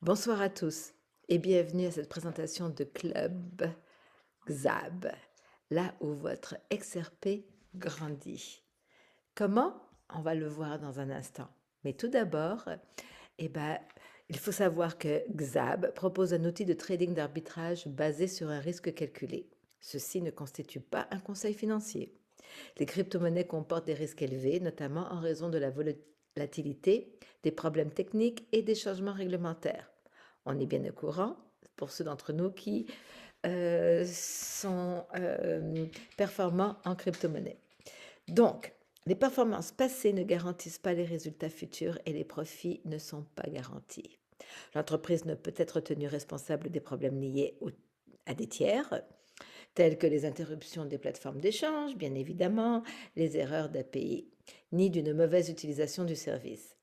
Bonsoir à tous et bienvenue à cette présentation de Club XAB, là où votre XRP grandit. Comment? On va le voir dans un instant. Mais tout d'abord, eh ben, il faut savoir que XAB propose un outil de trading d'arbitrage basé sur un risque calculé. Ceci ne constitue pas un conseil financier. Les crypto-monnaies comportent des risques élevés, notamment en raison de la volatilité, des problèmes techniques et des changements réglementaires. On est bien au courant pour ceux d'entre nous qui sont performants en crypto-monnaie. Donc, les performances passées ne garantissent pas les résultats futurs et les profits ne sont pas garantis. L'entreprise ne peut être tenue responsable des problèmes liés à des tiers, tels que les interruptions des plateformes d'échange, bien évidemment, les erreurs d'API, ni d'une mauvaise utilisation du service.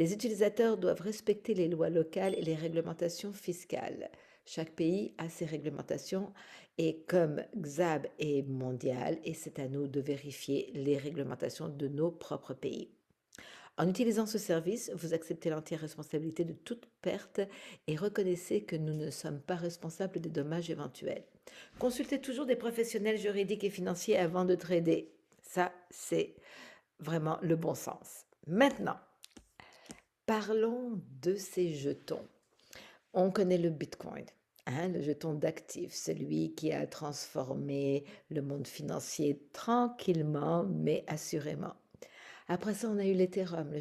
Les utilisateurs doivent respecter les lois locales et les réglementations fiscales. Chaque pays a ses réglementations et comme XAB est mondial, et c'est à nous de vérifier les réglementations de nos propres pays. En utilisant ce service, vous acceptez l'entière responsabilité de toute perte et reconnaissez que nous ne sommes pas responsables des dommages éventuels. Consultez toujours des professionnels juridiques et financiers avant de trader. Ça, c'est vraiment le bon sens. Maintenant, parlons de ces jetons. On connaît le Bitcoin, hein, le jeton d'actifs, celui qui a transformé le monde financier tranquillement mais assurément. Après ça, on a eu l'Ethereum,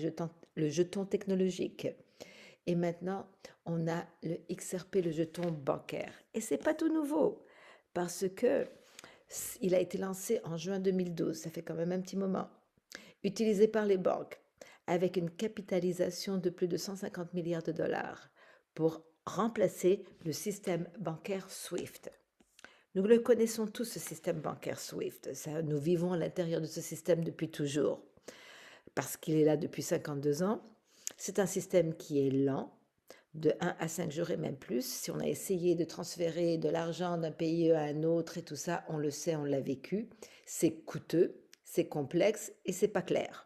le jeton technologique. Et maintenant, on a le XRP, le jeton bancaire. Et c'est pas tout nouveau, parce que il a été lancé en juin 2012, ça fait quand même un petit moment, utilisé par les banques, avec une capitalisation de plus de 150 milliards de dollars pour remplacer le système bancaire SWIFT. Nous le connaissons tous, ce système bancaire SWIFT. Ça, nous vivons à l'intérieur de ce système depuis toujours, parce qu'il est là depuis 52 ans. C'est un système qui est lent, de 1 à 5 jours et même plus. Si on a essayé de transférer de l'argent d'un pays à un autre et tout ça, on le sait, on l'a vécu. C'est coûteux, c'est complexe et c'est pas clair.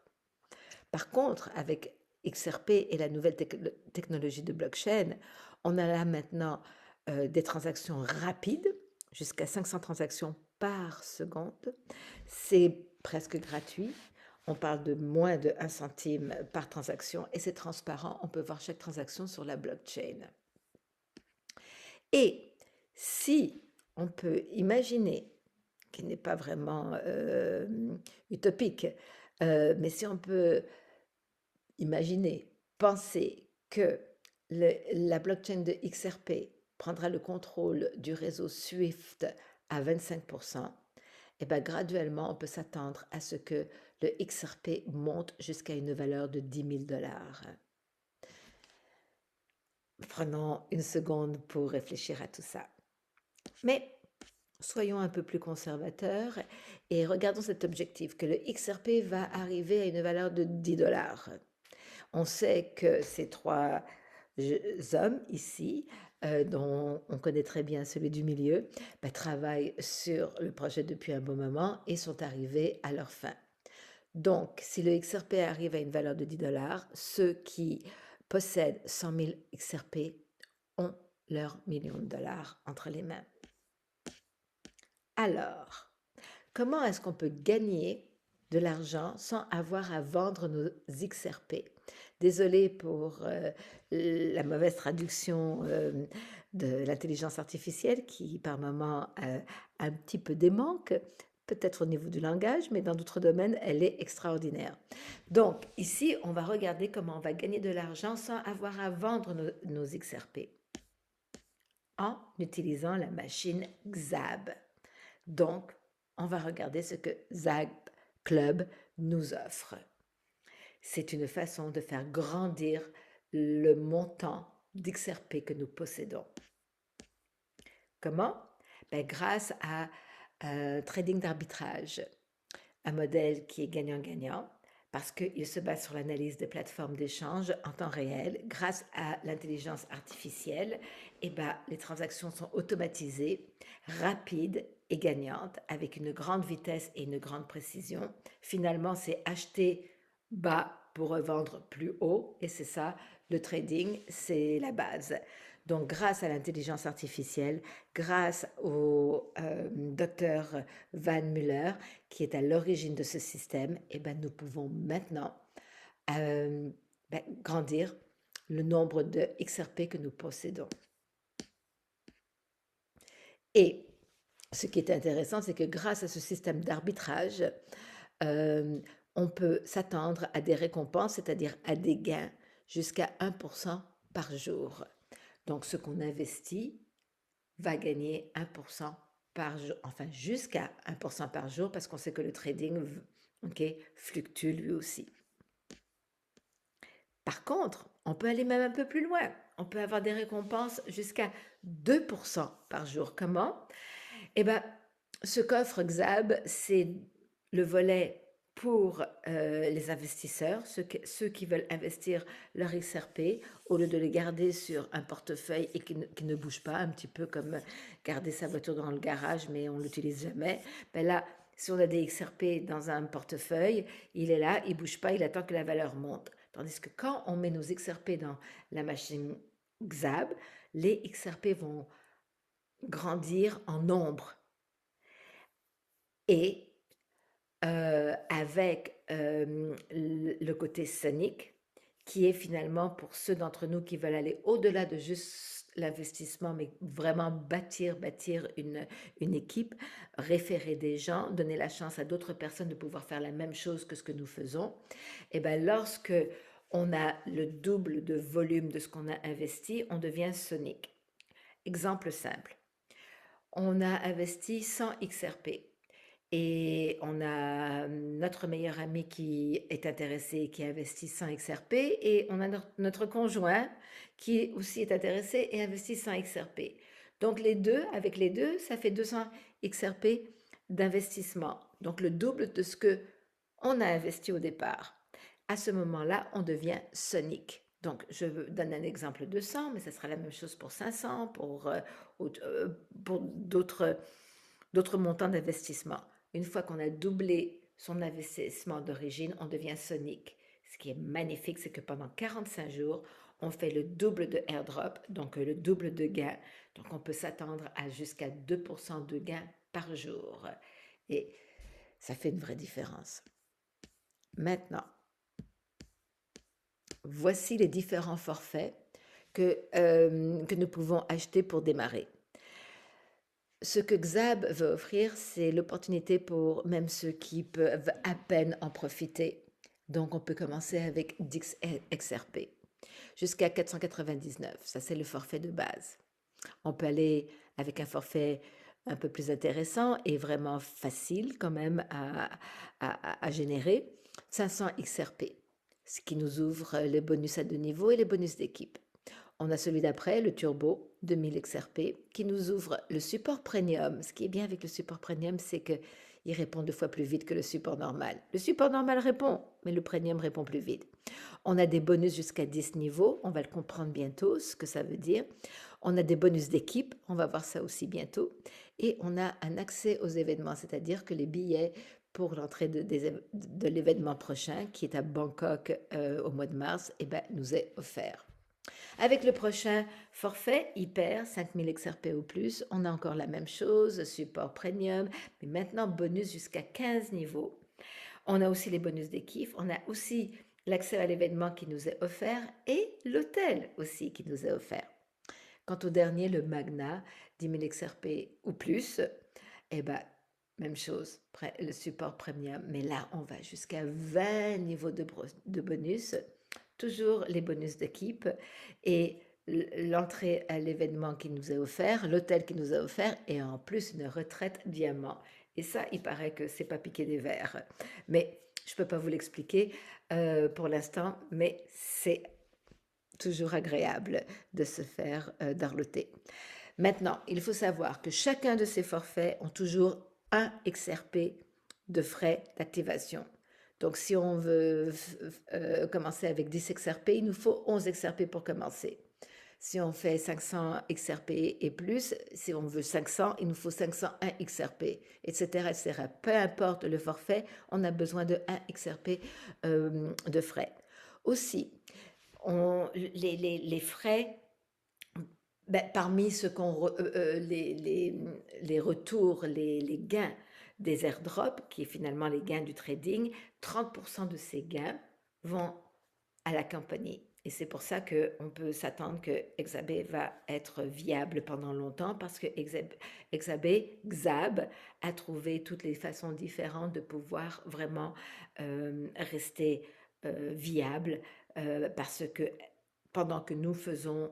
Par contre, avec XRP et la nouvelle technologie de blockchain, on a là maintenant des transactions rapides, jusqu'à 500 transactions par seconde. C'est presque gratuit. On parle de moins de 1 centime par transaction et c'est transparent. On peut voir chaque transaction sur la blockchain. Et si on peut imaginer, qui n'est pas vraiment utopique, mais si on peut imaginer, penser que la blockchain de XRP prendra le contrôle du réseau SWIFT à 25%, et bien graduellement, on peut s'attendre à ce que le XRP monte jusqu'à une valeur de 10 000 dollars. Prenons une seconde pour réfléchir à tout ça. Mais soyons un peu plus conservateurs et regardons cet objectif, que le XRP va arriver à une valeur de 10 dollars. On sait que ces trois hommes ici, dont on connaît très bien celui du milieu, travaillent sur le projet depuis un bon moment et sont arrivés à leur fin. Donc, si le XRP arrive à une valeur de 10 dollars, ceux qui possèdent 100 000 XRP ont leur million de dollars entre les mains. Alors, comment est-ce qu'on peut gagner de l'argent sans avoir à vendre nos XRP? Désolée pour la mauvaise traduction de l'intelligence artificielle qui, par moments, a un petit peu des manques, peut-être au niveau du langage, mais dans d'autres domaines, elle est extraordinaire. Donc, ici, on va regarder comment on va gagner de l'argent sans avoir à vendre nos XRP en utilisant la machine XAB. Donc, on va regarder ce que XAB Club nous offre. C'est une façon de faire grandir le montant d'XRP que nous possédons. Comment? Grâce à un trading d'arbitrage, un modèle qui est gagnant-gagnant parce qu'il se base sur l'analyse des plateformes d'échange en temps réel. Grâce à l'intelligence artificielle, les transactions sont automatisées, rapides et gagnantes, avec une grande vitesse et une grande précision. Finalement, c'est acheter bas pour revendre plus haut. Et c'est ça, le trading, c'est la base. Donc, grâce à l'intelligence artificielle, grâce au docteur Van Muller, qui est à l'origine de ce système, eh ben, nous pouvons maintenant grandir le nombre de XRP que nous possédons. Et ce qui est intéressant, c'est que grâce à ce système d'arbitrage, on peut s'attendre à des récompenses, c'est-à-dire à des gains jusqu'à 1% par jour. Donc, ce qu'on investit va gagner 1% par jour, enfin jusqu'à 1% par jour, parce qu'on sait que le trading fluctue lui aussi. Par contre, on peut aller même un peu plus loin. On peut avoir des récompenses jusqu'à 2% par jour. Comment? Eh bien, ce qu'offre Xab, c'est le volet pour les investisseurs, ceux qui veulent investir leur XRP, au lieu de les garder sur un portefeuille et qui ne bouge pas, un petit peu comme garder sa voiture dans le garage, mais on ne l'utilise jamais. Ben là, si on a des XRP dans un portefeuille, il est là, il ne bouge pas, il attend que la valeur monte. Tandis que quand on met nos XRP dans la machine Xab, les XRP vont grandir en nombre. Et avec le côté sonic, qui est finalement pour ceux d'entre nous qui veulent aller au-delà de juste l'investissement, mais vraiment bâtir une équipe, référer des gens, donner la chance à d'autres personnes de pouvoir faire la même chose que ce que nous faisons. Et bien, lorsque on a le double de volume de ce qu'on a investi, on devient sonic. Exemple simple. On a investi 100 XRP. Et on a notre meilleur ami qui est intéressé, qui investit 100 XRP, et on a notre conjoint qui aussi est intéressé et investit 100 XRP. Donc avec les deux, ça fait 200 XRP d'investissement. Donc le double de ce que on a investi au départ. À ce moment-là, on devient sonic. Donc, je donne un exemple de 100, mais ça sera la même chose pour 500, pour d'autres montants d'investissement. Une fois qu'on a doublé son investissement d'origine, on devient sonic. Ce qui est magnifique, c'est que pendant 45 jours, on fait le double de airdrop, donc le double de gains. Donc, on peut s'attendre à jusqu'à 2% de gains par jour. Et ça fait une vraie différence. Maintenant, voici les différents forfaits que nous pouvons acheter pour démarrer. Ce que Xab veut offrir, c'est l'opportunité pour même ceux qui peuvent à peine en profiter. Donc, on peut commencer avec 10 XRP jusqu'à 499. Ça, c'est le forfait de base. On peut aller avec un forfait un peu plus intéressant et vraiment facile quand même à générer, 500 XRP, ce qui nous ouvre les bonus à 2 niveaux et les bonus d'équipe. On a celui d'après, le Turbo, 2000 XRP, qui nous ouvre le support premium. Ce qui est bien avec le support premium, c'est qu'il répond 2 fois plus vite que le support normal. Le support normal répond, mais le premium répond plus vite. On a des bonus jusqu'à 10 niveaux, on va le comprendre bientôt, ce que ça veut dire. On a des bonus d'équipe, on va voir ça aussi bientôt. Et on a un accès aux événements, c'est-à-dire que les billets pour l'entrée de l'événement prochain, qui est à Bangkok au mois de mars, nous est offert. Avec le prochain forfait hyper, 5000 XRP ou plus, on a encore la même chose, support premium, mais maintenant bonus jusqu'à 15 niveaux. On a aussi les bonus d'équipe, on a aussi l'accès à l'événement qui nous est offert et l'hôtel aussi qui nous est offert. Quant au dernier, le Magna, 10 000 XRP ou plus, même chose, le support premium, mais là on va jusqu'à 20 niveaux de bonus. Toujours les bonus d'équipe et l'entrée à l'événement qui nous est offert, l'hôtel qui nous est offert et en plus une retraite diamant. Et ça, il paraît que c'est pas piqué des verres. Mais je peux pas vous l'expliquer pour l'instant, mais c'est toujours agréable de se faire darloter. Maintenant, il faut savoir que chacun de ces forfaits ont toujours un XRP de frais d'activation. Donc, si on veut commencer avec 10 XRP, il nous faut 11 XRP pour commencer. Si on fait 500 XRP et plus, si on veut 500, il nous faut 501 XRP, etc., etc. Peu importe le forfait, on a besoin de 1 XRP de frais. Aussi, les frais, ben, parmi ce les retours, les gains des airdrops, qui est finalement les gains du trading, 30% de ces gains vont à la compagnie. Et c'est pour ça qu'on peut s'attendre que Xabe va être viable pendant longtemps parce que Xab a trouvé toutes les façons différentes de pouvoir vraiment rester viable parce que pendant que nous faisons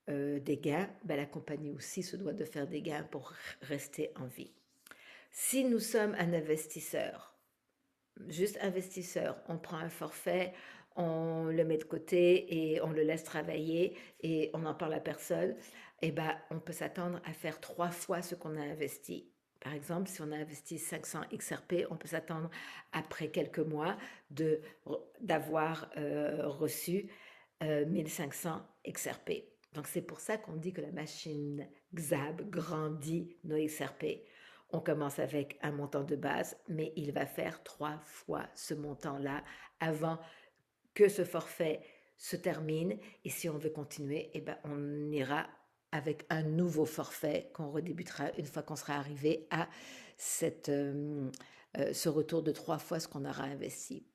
des gains, ben, la compagnie aussi se doit de faire des gains pour rester en vie. Si nous sommes un investisseur, juste investisseur, on prend un forfait, on le met de côté et on le laisse travailler et on n'en parle à personne, et ben, on peut s'attendre à faire 3 fois ce qu'on a investi. Par exemple, si on a investi 500 XRP, on peut s'attendre après quelques mois d'avoir reçu 1500 XRP. Donc c'est pour ça qu'on dit que la machine Xab grandit nos XRP. On commence avec un montant de base, mais il va faire 3 fois ce montant-là avant que ce forfait se termine. Et si on veut continuer, eh ben, on ira avec un nouveau forfait qu'on redébutera une fois qu'on sera arrivé à ce retour de 3 fois ce qu'on aura investi.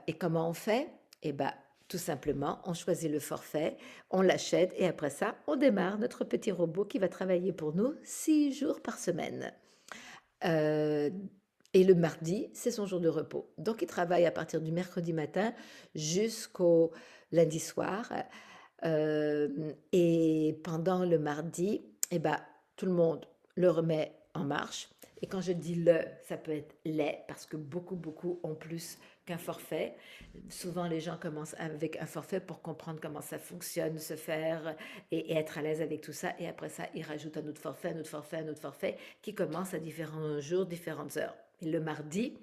Et comment on fait? Eh ben, tout simplement, on choisit le forfait, on l'achète et après ça, on démarre notre petit robot qui va travailler pour nous 6 jours par semaine. Et le mardi, c'est son jour de repos. Donc, il travaille à partir du mercredi matin jusqu'au lundi soir. Et pendant le mardi, eh ben, tout le monde le remet en marche. Et quand je dis le, ça peut être les, parce que beaucoup ont plus qu'un forfait. Souvent, les gens commencent avec un forfait pour comprendre comment ça fonctionne, se faire et être à l'aise avec tout ça. Et après ça, ils rajoutent un autre forfait, un autre forfait, un autre forfait qui commence à différents jours, différentes heures. Et le mardi,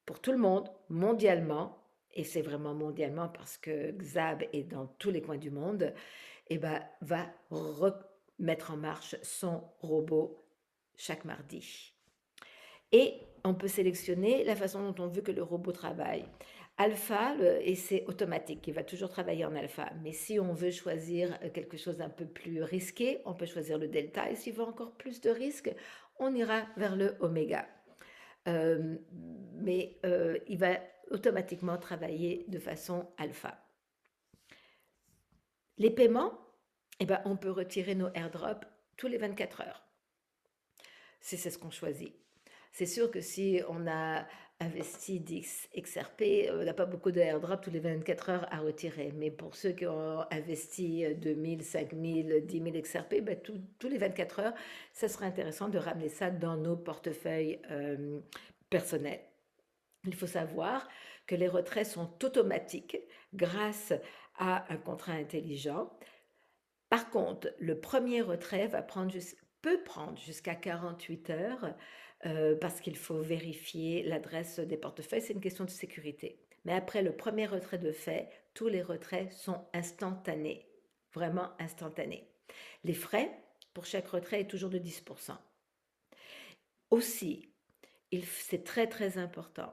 pour tout le monde, mondialement, et c'est vraiment mondialement parce que Xab est dans tous les coins du monde, et ben, va remettre en marche son robot chaque mardi. Et on peut sélectionner la façon dont on veut que le robot travaille. Alpha, et c'est automatique, il va toujours travailler en alpha. Mais si on veut choisir quelque chose d'un peu plus risqué, on peut choisir le delta. Et s'il veut encore plus de risques, on ira vers le oméga. Mais il va automatiquement travailler de façon alpha. Les paiements, eh ben, on peut retirer nos airdrops tous les 24 heures. Si c'est ce qu'on choisit. C'est sûr que si on a investi 10 XRP, on n'a pas beaucoup de airdrops tous les 24 heures à retirer. Mais pour ceux qui ont investi 2000, 5000, 10 000 XRP, ben tous les 24 heures, ça serait intéressant de ramener ça dans nos portefeuilles personnels. Il faut savoir que les retraits sont automatiques grâce à un contrat intelligent. Par contre, le premier retrait peut prendre jusqu'à 48 heures parce qu'il faut vérifier l'adresse des portefeuilles. C'est une question de sécurité. Mais après le premier retrait de fait, tous les retraits sont instantanés, vraiment instantanés. Les frais pour chaque retrait est toujours de 10%. Aussi, c'est très important.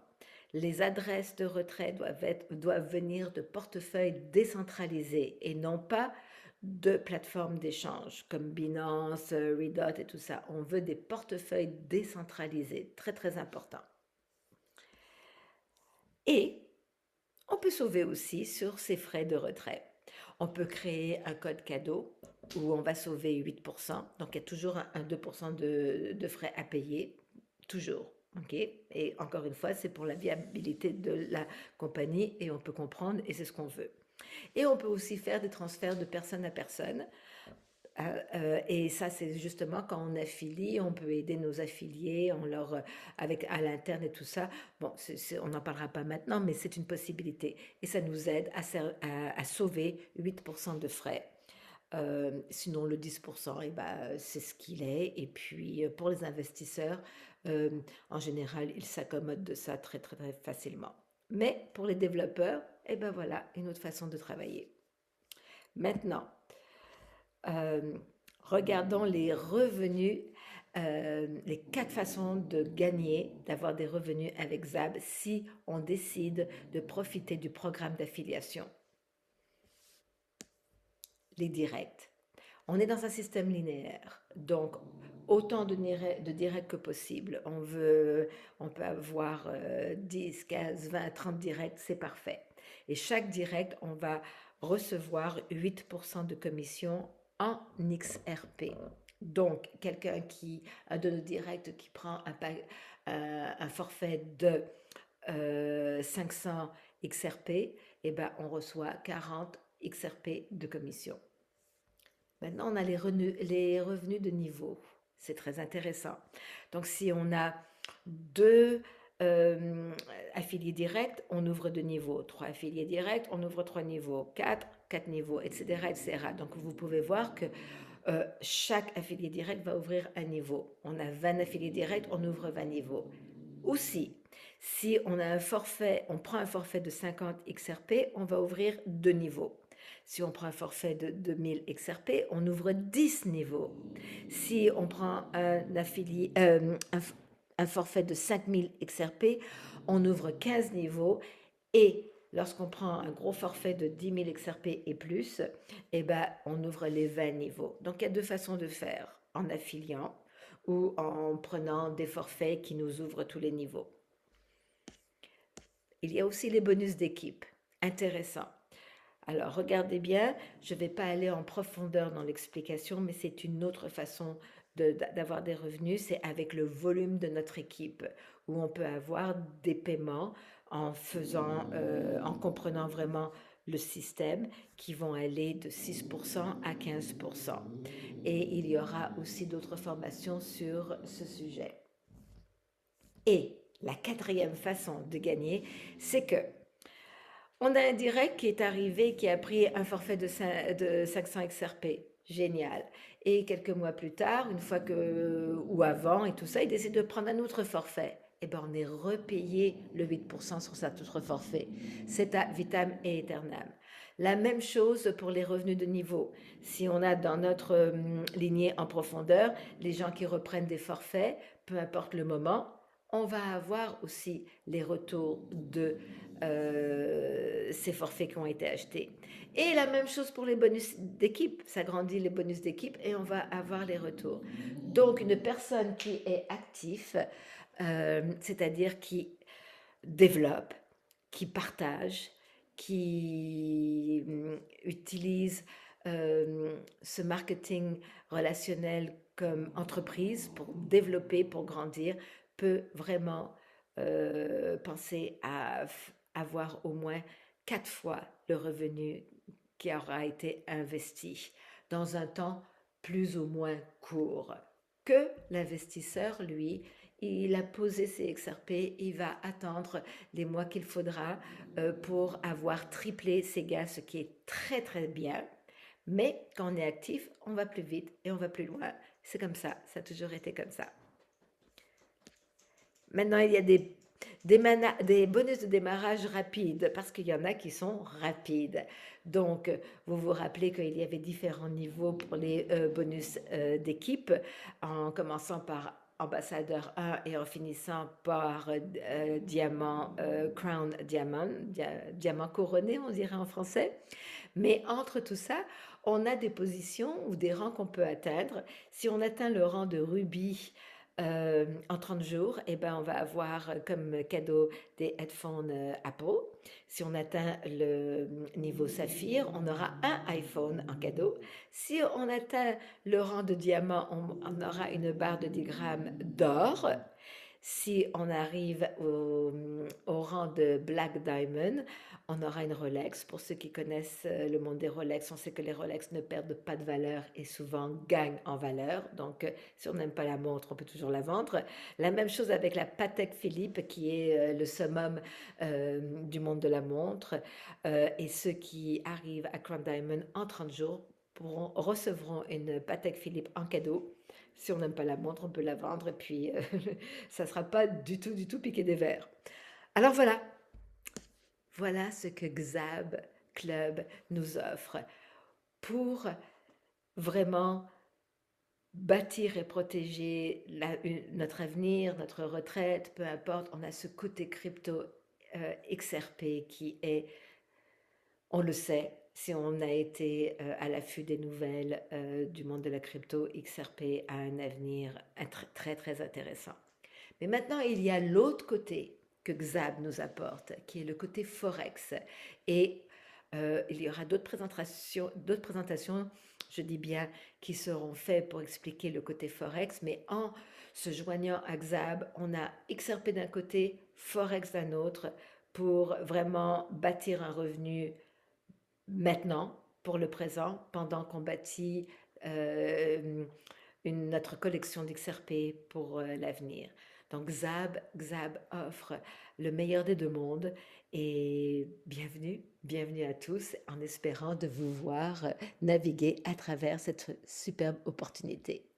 Les adresses de retrait doivent venir de portefeuilles décentralisés et non pas de plateformes d'échange comme Binance, Redot et tout ça. On veut des portefeuilles décentralisés, très important. Et on peut sauver aussi sur ces frais de retrait. On peut créer un code cadeau où on va sauver 8%. Donc, il y a toujours un 2% de frais à payer, toujours. Okay? Et encore une fois, c'est pour la viabilité de la compagnie et on peut comprendre et c'est ce qu'on veut. Et on peut aussi faire des transferts de personne à personne. Et ça, c'est justement quand on affilie, on peut aider nos affiliés, avec à l'interne et tout ça. Bon, on n'en parlera pas maintenant, mais c'est une possibilité. Et ça nous aide à sauver 8% de frais. Sinon, le 10%, eh ben, c'est ce qu'il est. Et puis, pour les investisseurs, en général, ils s'accommodent de ça très facilement. Mais pour les développeurs, eh ben voilà, une autre façon de travailler. Maintenant, regardons les revenus les 4 façons de gagner, d'avoir des revenus avec ZAB si on décide de profiter du programme d'affiliation. Les directs. On est dans un système linéaire, donc autant de directs que possible. On peut avoir 10, 15, 20, 30 directs, c'est parfait. Et chaque direct, on va recevoir 8% de commission en XRP. Donc, quelqu'un qui a de nos directs qui prend un forfait de 500 XRP, eh ben, on reçoit 40 XRP de commission. Maintenant, on a les revenus de niveau. C'est très intéressant. Donc, si on a 2 affiliés directs, on ouvre 2 niveaux. 3 affiliés directs, on ouvre 3 niveaux. 4 niveaux, etc., etc. Donc, vous pouvez voir que chaque affilié direct va ouvrir un niveau. On a 20 affiliés directs, on ouvre 20 niveaux. Aussi, si on a un forfait, on prend un forfait de 50 XRP, on va ouvrir 2 niveaux. Si on prend un forfait de 2000 XRP, on ouvre 10 niveaux. Si on prend un forfait de 5000 XRP, on ouvre 15 niveaux. Et lorsqu'on prend un gros forfait de 10 000 XRP et plus, eh ben, on ouvre les 20 niveaux. Donc, il y a 2 façons de faire, en affiliant ou en prenant des forfaits qui nous ouvrent tous les niveaux. Il y a aussi les bonus d'équipe. Intéressant. Alors, regardez bien, je ne vais pas aller en profondeur dans l'explication, mais c'est une autre façon d'avoir des revenus, c'est avec le volume de notre équipe, où on peut avoir des paiements en comprenant vraiment le système, qui vont aller de 6% à 15%. Et il y aura aussi d'autres formations sur ce sujet. Et la 4e façon de gagner, c'est que on a un direct qui est arrivé, qui a pris un forfait de 500 XRP. Génial. Et quelques mois plus tard, une fois ou avant et tout ça, il décide de prendre un autre forfait. Eh bien, on est repayé le 8% sur cet autre forfait. C'est à vitam et aeternam. La même chose pour les revenus de niveau. Si on a dans notre lignée en profondeur les gens qui reprennent des forfaits, peu importe le moment, on va avoir aussi les retours de ces forfaits qui ont été achetés. Et la même chose pour les bonus d'équipe. Ça grandit les bonus d'équipe et on va avoir les retours. Donc, une personne qui est active, c'est-à-dire qui développe, qui partage, qui utilise ce marketing relationnel comme entreprise pour développer, pour grandir, peut vraiment penser à avoir au moins 4 fois le revenu qui aura été investi dans un temps plus ou moins court. Que l'investisseur, lui, il a posé ses XRP, il va attendre les mois qu'il faudra pour avoir triplé ses gains, ce qui est très très bien. Mais quand on est actif, on va plus vite et on va plus loin. C'est comme ça a toujours été comme ça. Maintenant, il y a des bonus de démarrage rapides, parce qu'il y en a qui sont rapides. Donc, vous vous rappelez qu'il y avait différents niveaux pour les bonus d'équipe, en commençant par ambassadeur 1 et en finissant par diamant, crown diamant, diamant couronné, on dirait en français. Mais entre tout ça, on a des positions ou des rangs qu'on peut atteindre. Si on atteint le rang de rubis en 30 jours, eh ben, on va avoir comme cadeau des headphones Apple. Si on atteint le niveau saphir, on aura un iPhone en cadeau. Si on atteint le rang de diamant, on aura une barre de 10 grammes d'or. Si on arrive au rang de Black Diamond, on aura une Rolex. Pour ceux qui connaissent le monde des Rolex, on sait que les Rolex ne perdent pas de valeur et souvent gagnent en valeur. Donc, si on n'aime pas la montre, on peut toujours la vendre. La même chose avec la Patek Philippe, qui est le summum du monde de la montre. Et ceux qui arrivent à Crown Diamond en 30 jours recevront une Patek Philippe en cadeau. Si on n'aime pas la montre, on peut la vendre et puis ça ne sera pas du tout piqué des verres. Alors voilà, voilà ce que Xab Club nous offre pour vraiment bâtir et protéger notre avenir, notre retraite, peu importe, on a ce côté crypto XRP qui est, on le sait, si on a été à l'affût des nouvelles du monde de la crypto, XRP a un avenir très très intéressant. Mais maintenant, il y a l'autre côté que Xab nous apporte, qui est le côté Forex. Et il y aura d'autres présentations, je dis bien, qui seront faites pour expliquer le côté Forex, mais en se joignant à Xab, on a XRP d'un côté, Forex d'un autre, pour vraiment bâtir un revenu maintenant, pour le présent, pendant qu'on bâtit euh, notre collection d'XRP pour l'avenir. Donc Xab offre le meilleur des deux mondes et bienvenue à tous en espérant de vous voir naviguer à travers cette superbe opportunité.